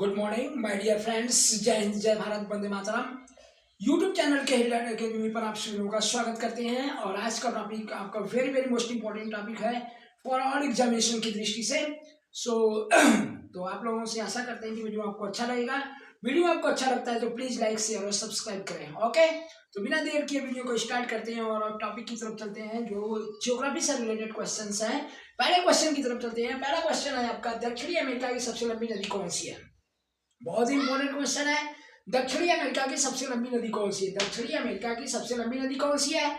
Good morning my dear friends, जय हिंद, जय भारत, वंदे मातरम। यूट्यूब चैनल के हिडन अकेडमी पर आप सभी लोगों का स्वागत करते हैं। और आज का टॉपिक आपका very very most important topic है फॉर ऑल एग्जामिनेशन की दृष्टि से। तो आप लोगों से आशा करते हैं कि वीडियो आपको अच्छा लगेगा। वीडियो आपको अच्छा लगता है तो प्लीज लाइक शेयर और सब्सक्राइब करें। ओके, तो बिना देर किए वीडियो को स्टार्ट करते हैं और टॉपिक की तरफ चलते हैं जो ज्योग्राफी से रिलेटेड क्वेश्चंस हैं। पहले क्वेश्चन की तरफ चलते हैं। पहला क्वेश्चन है आपका, दक्षिणी अमेरिका की सबसे लंबी नदी कौन सी है? बहुत ही इंपॉर्टेंट क्वेश्चन है। दक्षिणी अमेरिका की सबसे लंबी नदी कौन सी है? दक्षिणी अमेरिका की सबसे लंबी नदी कौन सी है?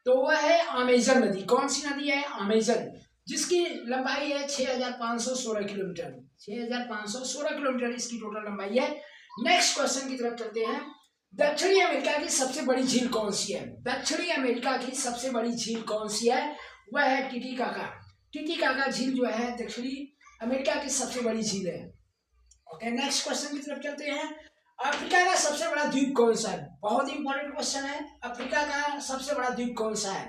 तो वह है अमेजन नदी। कौन सी नदी है? अमेजन, जिसकी लंबाई है 6516 किलोमीटर। 6516 किलोमीटर इसकी टोटल लंबाई है। नेक्स्ट क्वेश्चन की तरफ चलते हैं। दक्षिणी अमेरिका की सबसे बड़ी झील कौन सी है? दक्षिणी अमेरिका की सबसे बड़ी झील कौन सी है? वह है टिटिकाका। टिटिकाका झील जो है दक्षिणी अमेरिका की सबसे बड़ी झील है। ओके, नेक्स्ट क्वेश्चन की तरफ चलते हैं। अफ्रीका का सबसे बड़ा द्वीप कौन सा है? बहुत ही इंपॉर्टेंट क्वेश्चन है। अफ्रीका का सबसे बड़ा द्वीप कौन सा है?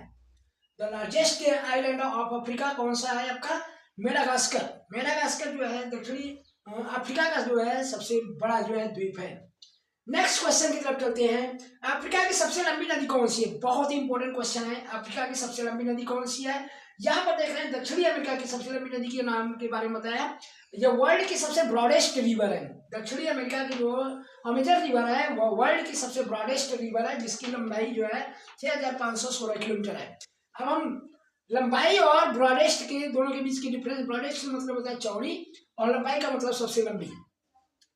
The largest island of Africa कौन सा है आपका? मेडागास्कर। मेडागास्कर जो है दक्षिणी अफ्रीका का जो है सबसे बड़ा जो है द्वीप है। नेक्स्ट क्वेश्चन की तरफ चलते हैं। अफ्रीका की सबसे लंबी नदी कौन सी है? बहुत ही इंपॉर्टेंट क्वेश्चन है। अफ्रीका की सबसे लंबी नदी कौन सी है? यहाँ पर देख रहे हैं दक्षिणी अमेरिका की सबसे लंबी नदी के नाम के बारे में बताया। यह वर्ल्ड की सबसे ब्रॉडेस्ट रिवर है। दक्षिणी अमेरिका की जो अमेजन रिवर है वह वर्ल्ड की सबसे ब्रॉडेस्ट रिवर है, जिसकी लंबाई जो है 6516 किलोमीटर है। अब हम लंबाई और ब्रॉडेस्ट के दोनों के बीच की डिफरेंस, ब्रॉडेस्ट मतलब होता है चौड़ी और लंबाई का मतलब सबसे लंबी।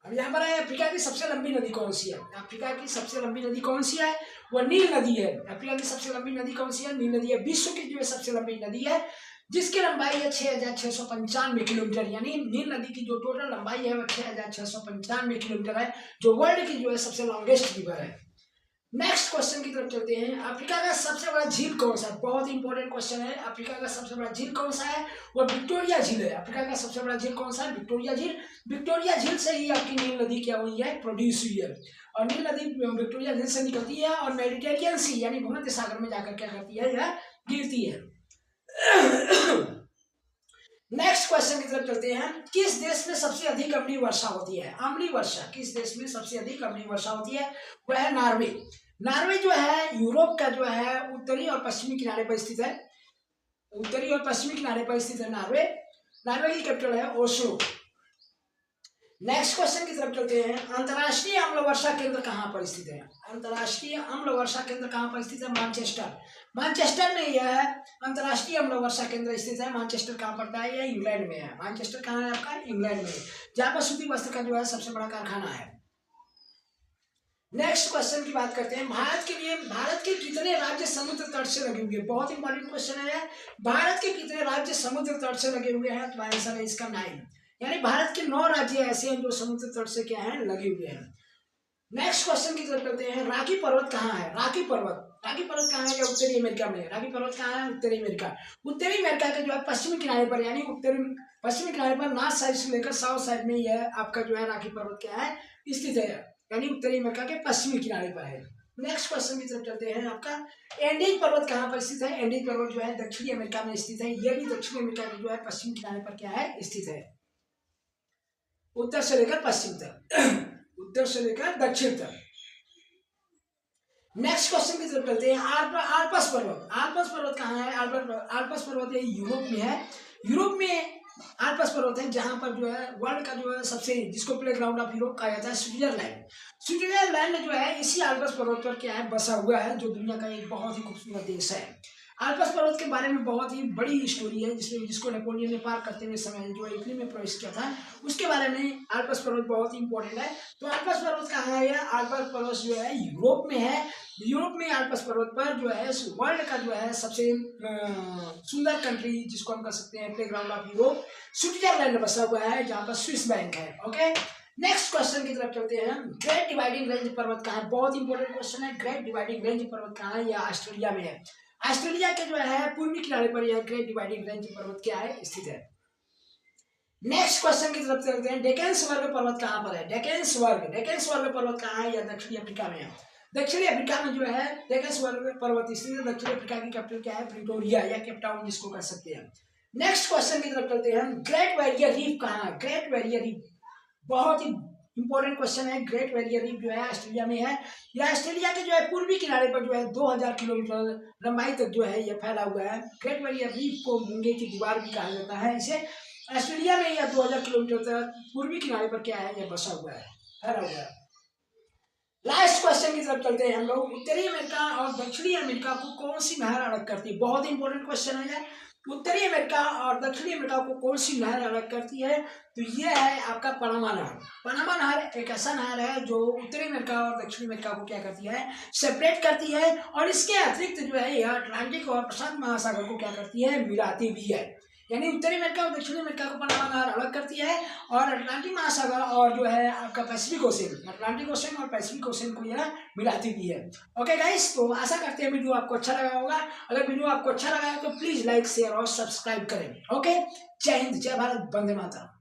अब यहाँ पर है अफ्रीका की सबसे लंबी नदी कौन सी है? अफ्रीका की सबसे लंबी नदी कौन सी है? वह नील नदी है। अफ्रीका की सबसे लंबी नदी कौन सी है? नील नदी है। विश्व की जो सबसे लंबी नदी है जिसकी लंबाई है 6695 किलोमीटर, यानी नील नदी की जो टोटल लंबाई है वह 6695 किलोमीटर है, जो वर्ल्ड की जो है सबसे लॉन्गेस्ट रिवर है। नेक्स्ट क्वेश्चन की तरफ चलते हैं। अफ्रीका का सबसे बड़ा झील कौन सा है? बहुत ही इंपॉर्टेंट क्वेश्चन है। अफ्रीका का सबसे बड़ा झील कौन सा है? वह विक्टोरिया झील है। अफ्रीका का सबसे बड़ा झील कौन सा है? विक्टोरिया झील। विक्टोरिया झील से ही आपकी नील नदी क्या हुई है? प्रोड्यूस हुई है। और नील नदी विक्टोरिया झील से निकलती है और मेडिटेरियन सी यानी भूमध्य सागर में जाकर क्या करती है? यह गिरती है। नेक्स्ट क्वेश्चन की तरफ चलते हैं। किस देश में सबसे अधिक अम्लीय वर्षा होती है? अम्लीय वर्षा किस देश में सबसे अधिक अम्लीय वर्षा होती है? वह है नॉर्वे। नॉर्वे जो है यूरोप का जो है उत्तरी और पश्चिमी किनारे पर स्थित है। उत्तरी और पश्चिमी किनारे पर स्थित है नॉर्वे। नॉर्वे की कैपिटल है ओस्लो। नेक्स्ट क्वेश्चन की तरफ चलते हैं। अंतर्राष्ट्रीय अम्ल वर्षा केंद्र कहाँ पर स्थित है? अंतर्राष्ट्रीय अम्ल वर्षा केंद्र कहाँ पर स्थित है? मैनचेस्टर। मैनचेस्टर में यह अंतर्राष्ट्रीय अम्ल वर्षा केंद्र स्थित है। मैनचेस्टर कहाँ पड़ता है? यह इंग्लैंड में है। मैनचेस्टर कहाँ है आपका? इंग्लैंड में, जहाँ पर सूती वस्त्र का जो है सबसे बड़ा कारखाना है। नेक्स्ट क्वेश्चन की बात करते हैं। भारत के कितने राज्य समुद्र तट से लगे हुए हैं? बहुत इंपॉर्टेंट क्वेश्चन है। भारत के कितने राज्य समुद्र तट से लगे हुए हैं? तो आंसर है इसका 9, यानी भारत के 9 राज्य ऐसे हैं जो समुद्र तट से क्या है? लगे हुए हैं। नेक्स्ट क्वेश्चन की तरफ चलते हैं। रॉकी पर्वत कहाँ है? रॉकी पर्वत कहाँ है? या उत्तरी अमेरिका में। रॉकी पर्वत कहाँ है? उत्तरी अमेरिका। उत्तरी अमेरिका के जो है पश्चिमी किनारे पर, यानी उत्तरी पश्चिमी किनारे पर नॉर्थ साइड से लेकर साउथ साइड में यह आपका जो है रॉकी पर्वत क्या है? स्थित है, यानी उत्तरी अमेरिका के पश्चिमी किनारे पर है। नेक्स्ट क्वेश्चन की तरफ चलते हैं। आपका एंडीज पर्वत कहाँ पर स्थित है? एंडीज पर्वत जो है दक्षिणी अमेरिका में स्थित है। यह भी दक्षिणी अमेरिका के जो है पश्चिमी किनारे पर क्या है? स्थित है, उत्तर से लेकर पश्चिम तक, उत्तर से लेकर दक्षिण तक। नेक्स्ट क्वेश्चन की तरफ चलते हैं। आल्पस पर्वत। आल्पस पर्वत कहाँ है? आल्पस पर्वत यूरोप में है। यूरोप में आल्पस पर्वत है, जहां पर जो है वर्ल्ड का जो है सबसे, जिसको प्ले ग्राउंड ऑफ यूरोप कहा जाता है, स्विट्जरलैंड। स्विट्जरलैंड जो है इसी आल्पस पर्वत पर क्या है? बसा हुआ है, जो दुनिया का एक बहुत ही खूबसूरत देश है। आल्पस पर्वत के बारे में बहुत ही बड़ी स्टोरी है, जिसको नेपोलियन ने पार करते हुए समय जो इटली में प्रवेश किया था, उसके बारे में आल्पस पर्वत बहुत ही इंपॉर्टेंट है। तो आल्पस पर्वत कहाँ है? आल्पस पर्वत जो है यूरोप में है। यूरोप में आल्पस पर्वत पर जो है वर्ल्ड का जो है सबसे सुंदर कंट्री, जिसको हम कह सकते हैं play ground of Europe, Switzerland बसा हुआ है, जहाँ पर स्विस बैंक है। ओके, नेक्स्ट क्वेश्चन की तरफ चलते हैं। ग्रेट डिवाइडिंग रेंज पर्वत कहाँ है? बहुत इंपॉर्टेंट क्वेश्चन है। ग्रेट डिवाइडिंग रेंज पर्वत कहाँ है? यह ऑस्ट्रेलिया में है। ऑस्ट्रेलिया के जो है पूर्वी किनारे पर यह ग्रेट डिवाइडिंग रेंज पर्वत क्या है? स्थित है। नेक्स्ट क्वेश्चन की तरफ चलते हैं। डेक्कन स्वर्ग पर्वत कहाँ पर है? डेक्कन स्वर्ग पर्वत कहाँ है? यह दक्षिणी अफ्रीका में है। दक्षिणी अफ्रीका में जो है डेक्कन स्वर्ग पर्वत स्थित है। दक्षिणी अफ्रीका की कैपिटल क्या है? प्रिटोरिया, या केप टाउन जिसको कह सकते हैं। नेक्स्ट क्वेश्चन की तरफ चलते हैं। ग्रेट बैरियर रीफ कहाँ है? ग्रेट बैरियर रीफ बहुत ही इंपॉर्टेंट क्वेश्चन है। ग्रेट बैरियर रीफ जो है ऑस्ट्रेलिया में है। यह ऑस्ट्रेलिया के जो है पूर्वी किनारे पर जो है 2000 किलोमीटर लंबाई तक जो है ये फैला हुआ है। ग्रेट बैरियर रीफ को मूंगे की दीवार भी कहा जाता है। इसे ऑस्ट्रेलिया में यह 2000 किलोमीटर तक पूर्वी किनारे पर क्या है, यह बसा हुआ है, फैला हुआ है। लास्ट क्वेश्चन की तरफ चलते हैं हम लोग। उत्तरी अमेरिका और दक्षिणी अमेरिका को कौन सी नहर अलग करती है? बहुत ही इंपॉर्टेंट क्वेश्चन है। उत्तरी अमेरिका और दक्षिणी अमेरिका को कौन सी नहर अलग करती है? तो ये है आपका पनामा नहर। पनामा नहर एक ऐसा नहर है जो उत्तरी अमेरिका और दक्षिणी अमेरिका को क्या करती है, सेपरेट करती है। और इसके अतिरिक्त जो है यह अटलांटिक और प्रशांत महासागर को क्या करती है, मिलाती भी है। यानी उत्तरी अमेरिका और दक्षिणी अमेरिका को पनामा नहर अलग करती है और अटलांटिक महासागर और जो है आपका पैसिफिक ओशन, अटलांटिक ओशन और पैसिफिक ओशन को यह मिलाती भी है। ओके गाइस, तो आशा करते हैं वीडियो आपको अच्छा लगा होगा। अगर वीडियो आपको अच्छा लगा है तो प्लीज लाइक शेयर और सब्सक्राइब करें। ओके, जय हिंद, जय भारत, वंदे मातरम।